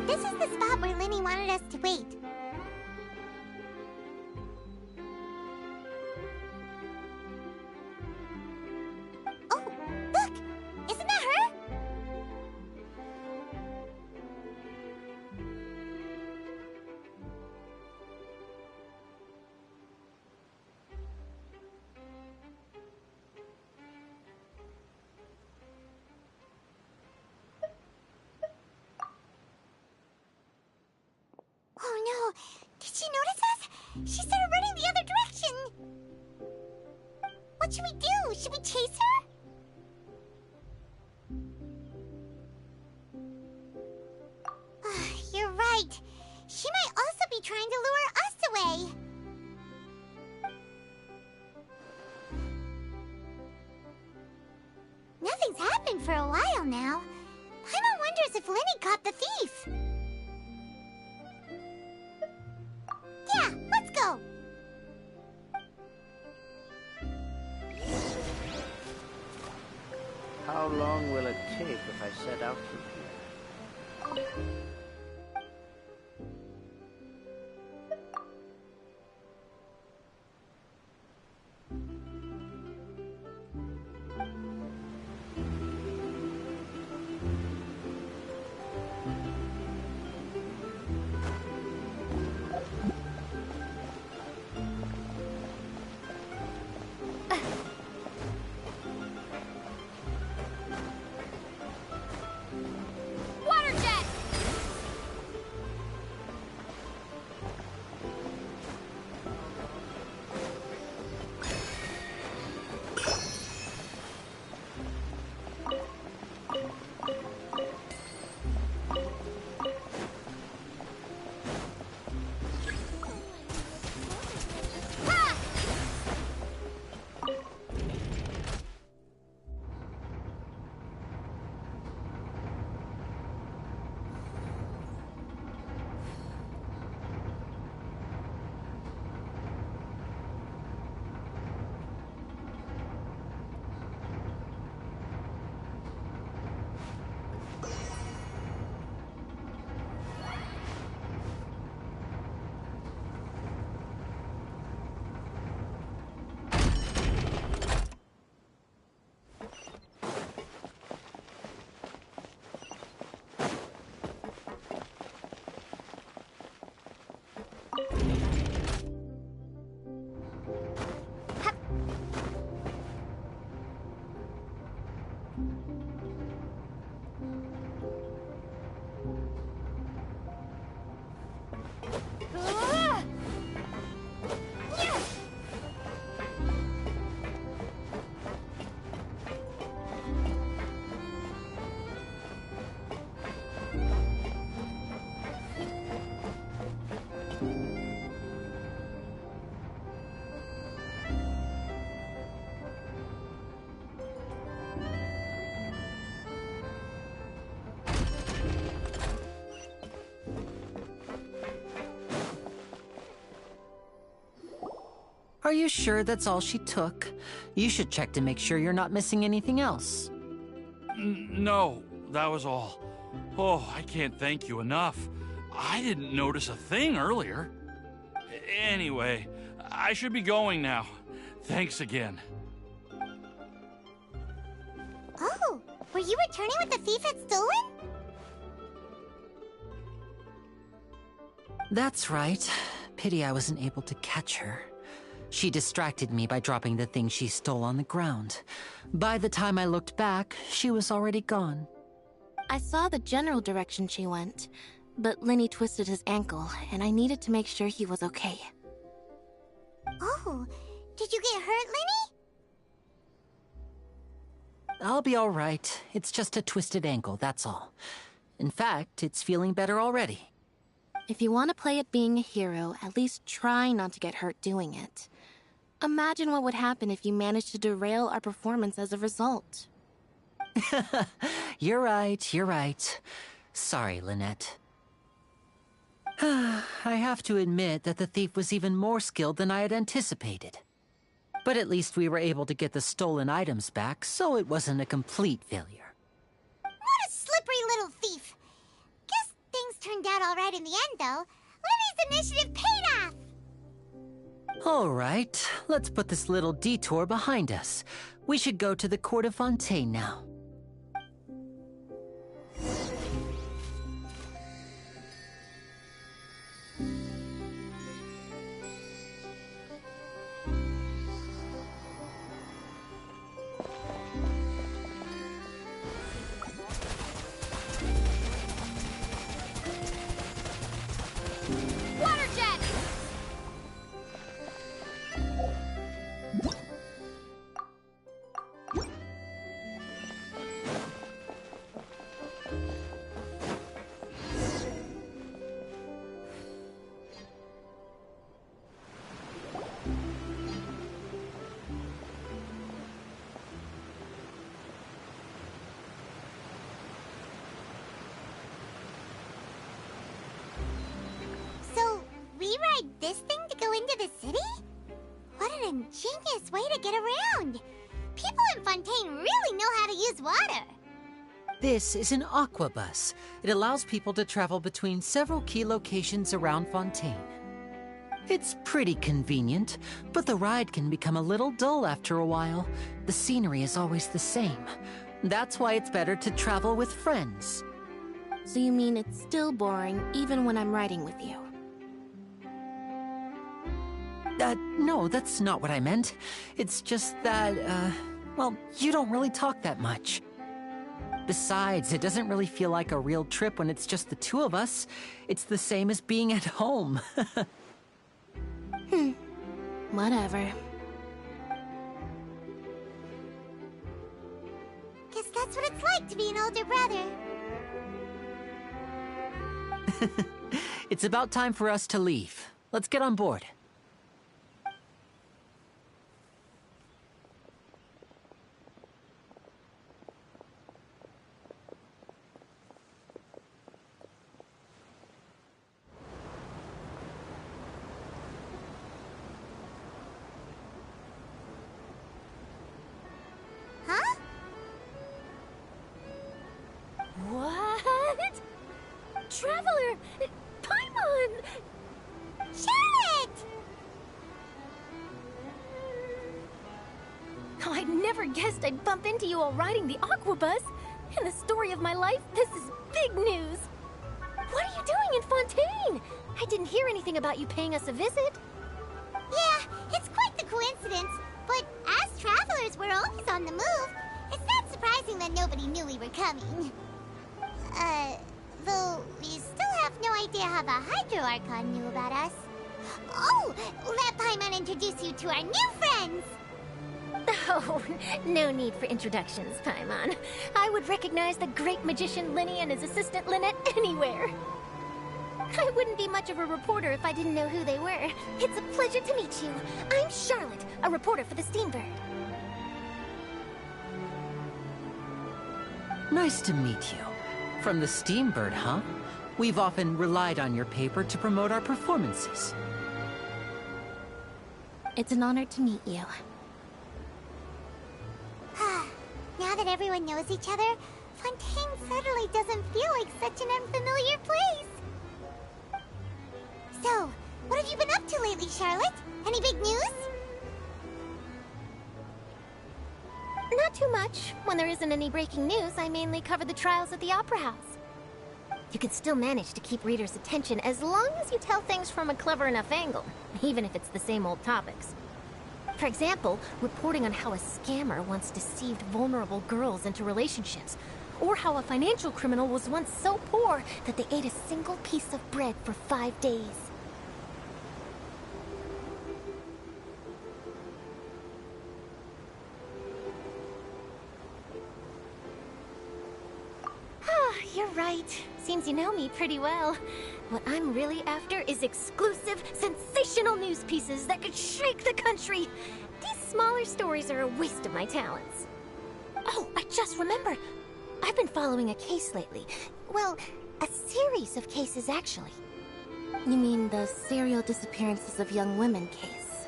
This is the spot where Linny wanted us to wait. Oh, look! Isn't that her? Oh no! Did she notice us? She started running the other direction! What should we do? Should we chase her? You're right. She might also be trying to lure us away. Nothing's happened for a while now. Paimon wonders if Linny caught the thief. Yeah, let's go! How long will it take if I set out from here? Water jet! Are you sure that's all she took? You should check to make sure you're not missing anything else. No, that was all. Oh, I can't thank you enough. I didn't notice a thing earlier. Anyway, I should be going now. Thanks again. Oh, were you returning what the thief had stolen? That's right. Pity I wasn't able to catch her. She distracted me by dropping the thing she stole on the ground. By the time I looked back, she was already gone. I saw the general direction she went, but Lenny twisted his ankle, and I needed to make sure he was okay. Oh, did you get hurt, Lenny? I'll be all right. It's just a twisted ankle, that's all. In fact, it's feeling better already. If you want to play at being a hero, at least try not to get hurt doing it. Imagine what would happen if you managed to derail our performance as a result. You're right. Sorry, Lynette. I have to admit that the thief was even more skilled than I had anticipated. But at least we were able to get the stolen items back, so it wasn't a complete failure. What a slippery little thief! Guess things turned out all right in the end, though. Lenny's initiative paid off! All right, let's put this little detour behind us. We should go to the Court of Fontaine now. Water jet! So, we ride this thing to go into the city? What an ingenious way to get around! People in Fontaine really know how to use water! This is an aqua bus. It allows people to travel between several key locations around Fontaine. It's pretty convenient, but the ride can become a little dull after a while. The scenery is always the same. That's why it's better to travel with friends. So you mean it's still boring even when I'm riding with you? No, that's not what I meant. It's just that, well, you don't really talk that much. Besides, it doesn't really feel like a real trip when it's just the two of us. It's the same as being at home. Whatever. Guess that's what it's like to be an older brother. It's about time for us to leave. Let's get on board. Huh? What? Traveler! Paimon! Charlotte! Oh, I never guessed I'd bump into you while riding the Aquabus. In the story of my life, this is big news. What are you doing in Fontaine? I didn't hear anything about you paying us a visit. Yeah, it's quite the coincidence, but as travelers, we're always on the move. It's not surprising that nobody knew we were coming. Though we still have no idea how the Hydro Archon knew about us. Oh, let Paimon introduce you to our new friends! Oh, no need for introductions, Paimon. I would recognize the great magician Lenny and his assistant Lynette anywhere. I wouldn't be much of a reporter if I didn't know who they were. It's a pleasure to meet you. I'm Charlotte, a reporter for the Steambird. Nice to meet you. From the Steambird, huh? We've often relied on your paper to promote our performances. It's an honor to meet you. Now that everyone knows each other, Fontaine suddenly doesn't feel like such an unfamiliar place. So, what have you been up to lately, Charlotte? Any big news? Not too much. When there isn't any breaking news, I mainly cover the trials at the Opera House. You can still manage to keep readers' attention as long as you tell things from a clever enough angle, even if it's the same old topics. For example, reporting on how a scammer once deceived vulnerable girls into relationships, or how a financial criminal was once so poor that they ate a single piece of bread for 5 days. You're right. Seems you know me pretty well. What I'm really after is exclusive, sensational news pieces that could shake the country. These smaller stories are a waste of my talents. Oh, I just remembered. I've been following a case lately. Well, a series of cases, actually. You mean the serial disappearances of young women case?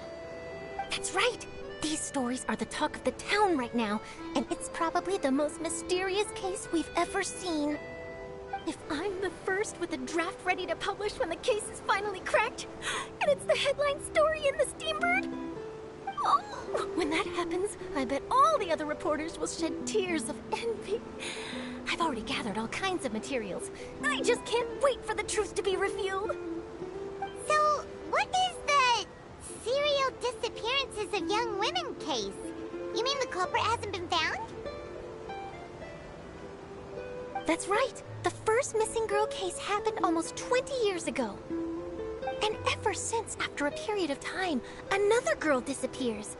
That's right! These stories are the talk of the town right now, and it's probably the most mysterious case we've ever seen. If I'm the first with a draft ready to publish when the case is finally cracked, and it's the headline story in the Steambird, oh, when that happens, I bet all the other reporters will shed tears of envy. I've already gathered all kinds of materials. I just can't wait for the truth to be revealed. So, what is the serial disappearances of young women case? You mean the culprit hasn't been found? That's right. The first missing girl case happened almost 20 years ago. And ever since, after a period of time, another girl disappears.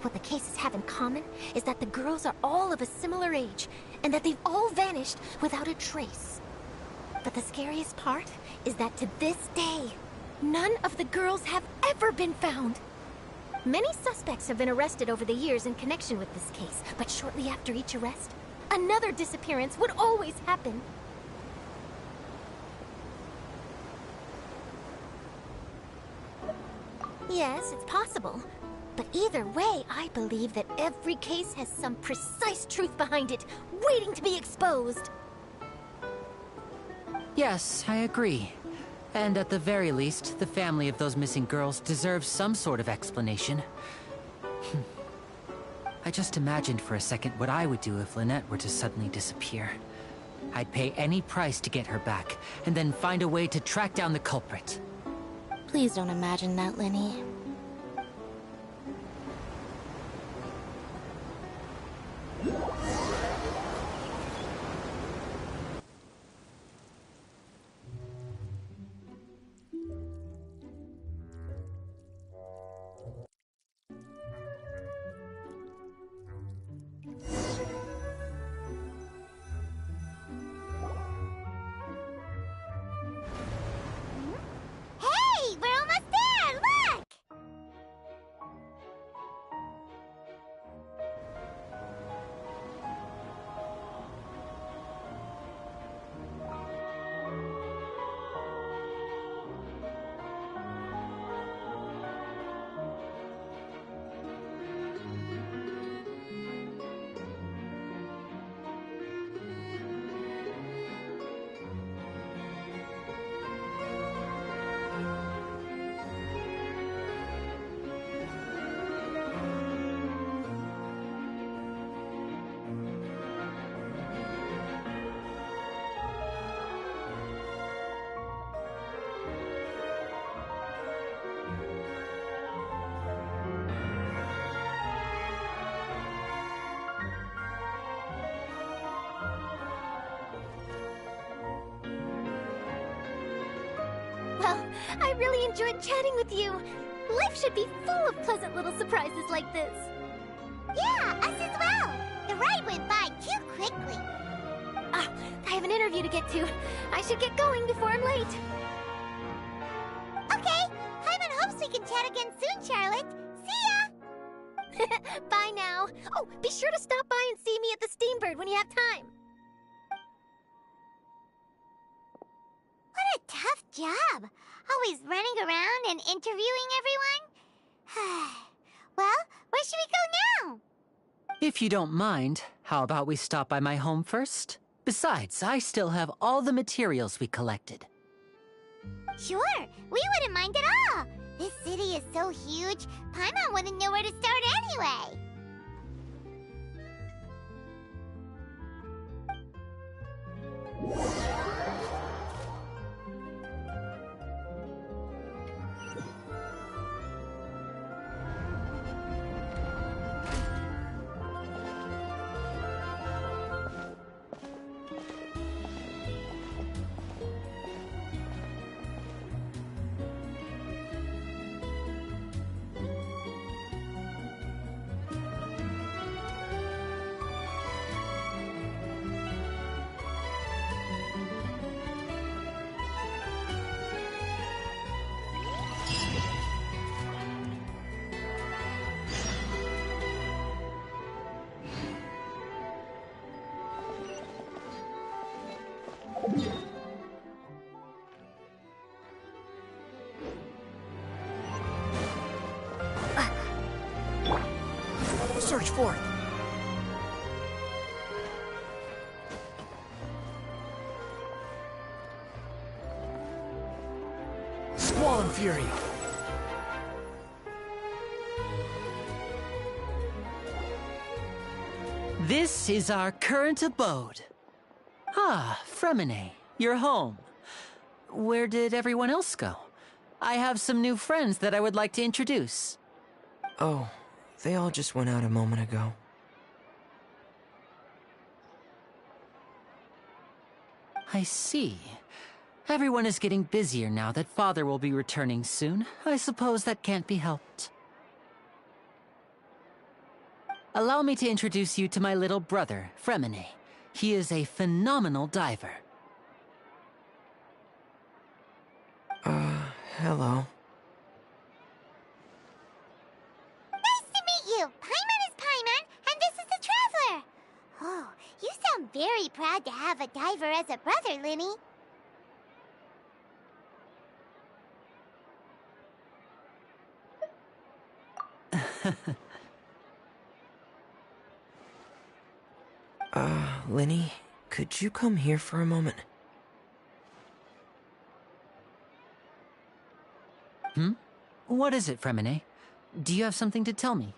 What the cases have in common is that the girls are all of a similar age, and that they've all vanished without a trace. But the scariest part is that to this day, none of the girls have ever been found. Many suspects have been arrested over the years in connection with this case, but shortly after each arrest, another disappearance would always happen. Yes, it's possible. But either way, I believe that every case has some precise truth behind it, waiting to be exposed. Yes, I agree. And at the very least, the family of those missing girls deserves some sort of explanation. I just imagined for a second what I would do if Lynette were to suddenly disappear. I'd pay any price to get her back, and then find a way to track down the culprit. Please don't imagine that, Lenny. Hey, we're almost there! Look! Well, I really enjoyed chatting with you. Life should be full of pleasant little surprises like this. Yeah, us as well. The ride went by too quickly. Ah, I have an interview to get to. I should get going before I'm late. Okay, Hyman hopes we can chat again soon, Charlotte. See ya! Bye now. Oh, be sure to stop by and see me at the Steambird when you have time. What a tough job. Always running around and interviewing everyone. Well, where should we go now? If you don't mind, how about we stop by my home first? Besides, I still have all the materials we collected. Sure, we wouldn't mind at all. This city is so huge, Paimon wouldn't know where to start anyway. Search for it. Squall and Fury. This is our current abode. Ah, Fremine, you're home. Where did everyone else go? I have some new friends that I would like to introduce. Oh, they all just went out a moment ago. I see. Everyone is getting busier now that Father will be returning soon. I suppose that can't be helped. Allow me to introduce you to my little brother, Fremine. He is a phenomenal diver. Hello. Nice to meet you. Paimon is Paimon, and this is the Traveler. Oh, you sound very proud to have a diver as a brother, Linny. Linny, could you come here for a moment? What is it, Fremine? Do you have something to tell me?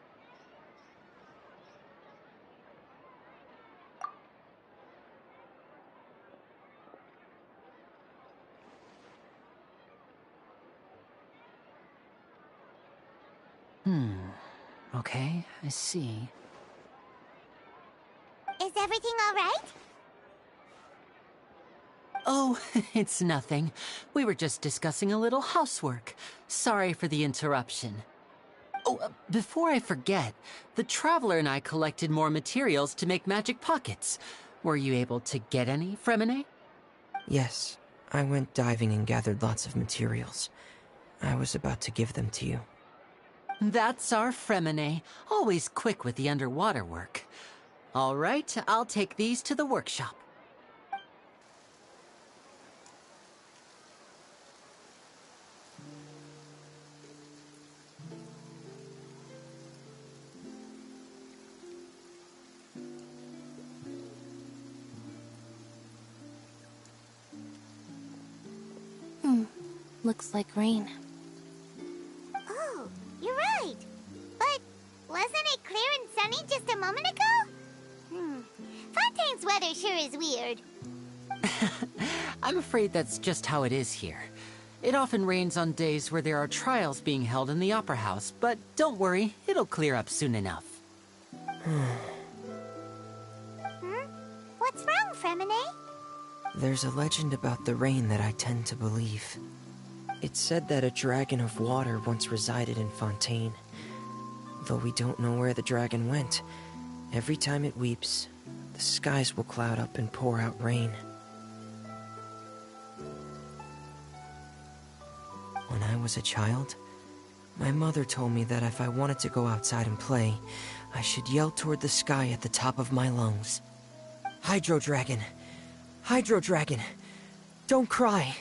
Okay, I see. Is everything all right? Oh, it's nothing. We were just discussing a little housework. Sorry for the interruption. Oh, before I forget, the Traveler and I collected more materials to make magic pockets. Were you able to get any, Fremine? Yes, I went diving and gathered lots of materials. I was about to give them to you. That's our Fremine, always quick with the underwater work. All right, I'll take these to the workshop. Looks like rain. Oh, you're right. But wasn't it clear and sunny just a moment ago? Fontaine's weather sure is weird. I'm afraid that's just how it is here. It often rains on days where there are trials being held in the Opera House, but don't worry, it'll clear up soon enough. What's wrong, Fremine? There's a legend about the rain that I tend to believe. It's said that a dragon of water once resided in Fontaine. Though we don't know where the dragon went, every time it weeps, the skies will cloud up and pour out rain. When I was a child, my mother told me that if I wanted to go outside and play, I should yell toward the sky at the top of my lungs. Hydro Dragon! Hydro Dragon! Don't cry!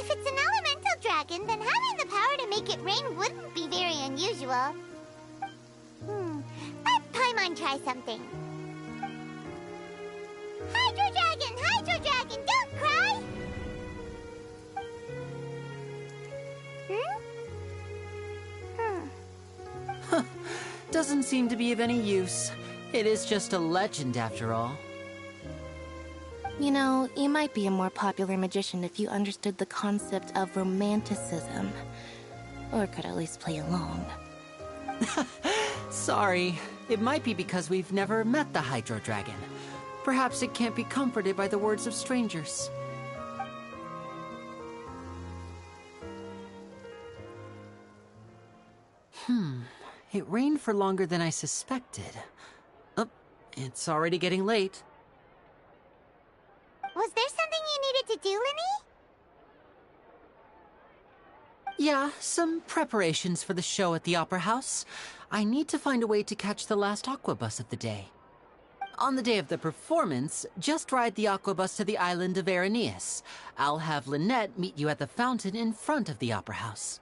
If it's an elemental dragon, then having the power to make it rain wouldn't be very unusual. Let Paimon try something. Hydro Dragon, don't cry! Doesn't seem to be of any use. It is just a legend after all. You know, you might be a more popular magician if you understood the concept of romanticism. Or could at least play along. Sorry. It might be because we've never met the Hydro Dragon. Perhaps it can't be comforted by the words of strangers. It rained for longer than I suspected. Oh, it's already getting late. Was there something you needed to do, Linny? Yeah, some preparations for the show at the Opera House. I need to find a way to catch the last aqua bus of the day. On the day of the performance, just ride the aqua bus to the island of Araneus. I'll have Lynette meet you at the fountain in front of the Opera House.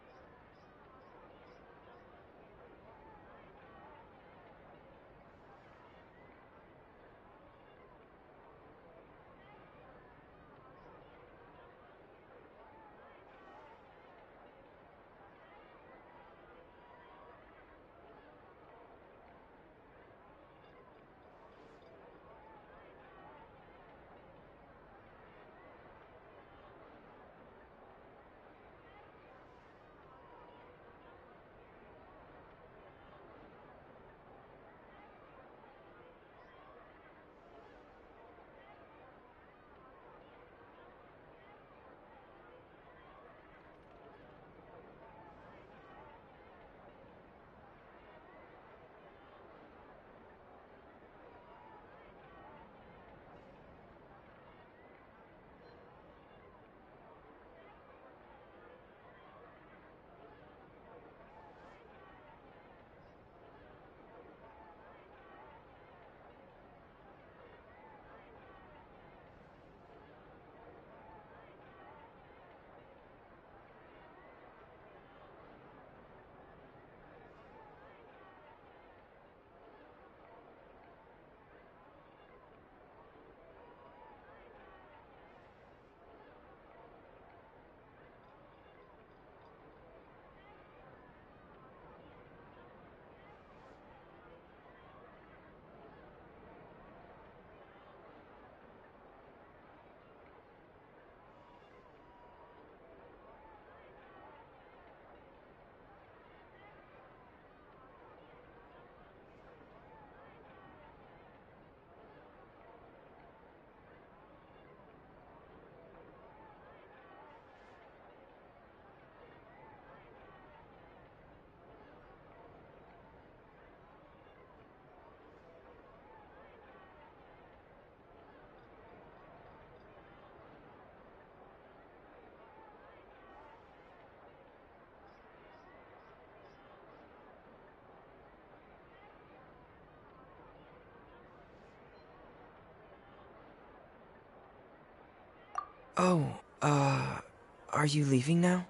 Oh, are you leaving now?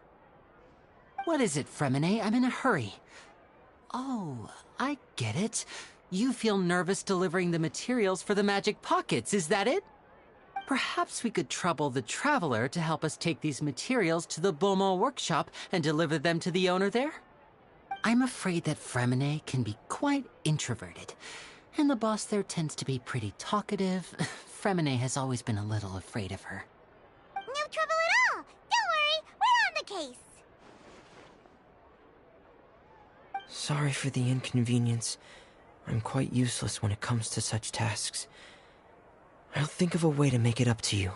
What is it, Fremine? I'm in a hurry. Oh, I get it. You feel nervous delivering the materials for the magic pockets, is that it? Perhaps we could trouble the Traveler to help us take these materials to the Beaumont workshop and deliver them to the owner there? I'm afraid that Fremine can be quite introverted, and the boss there tends to be pretty talkative. Fremine has always been a little afraid of her. No trouble at all! Don't worry, we're on the case! Sorry for the inconvenience. I'm quite useless when it comes to such tasks. I'll think of a way to make it up to you.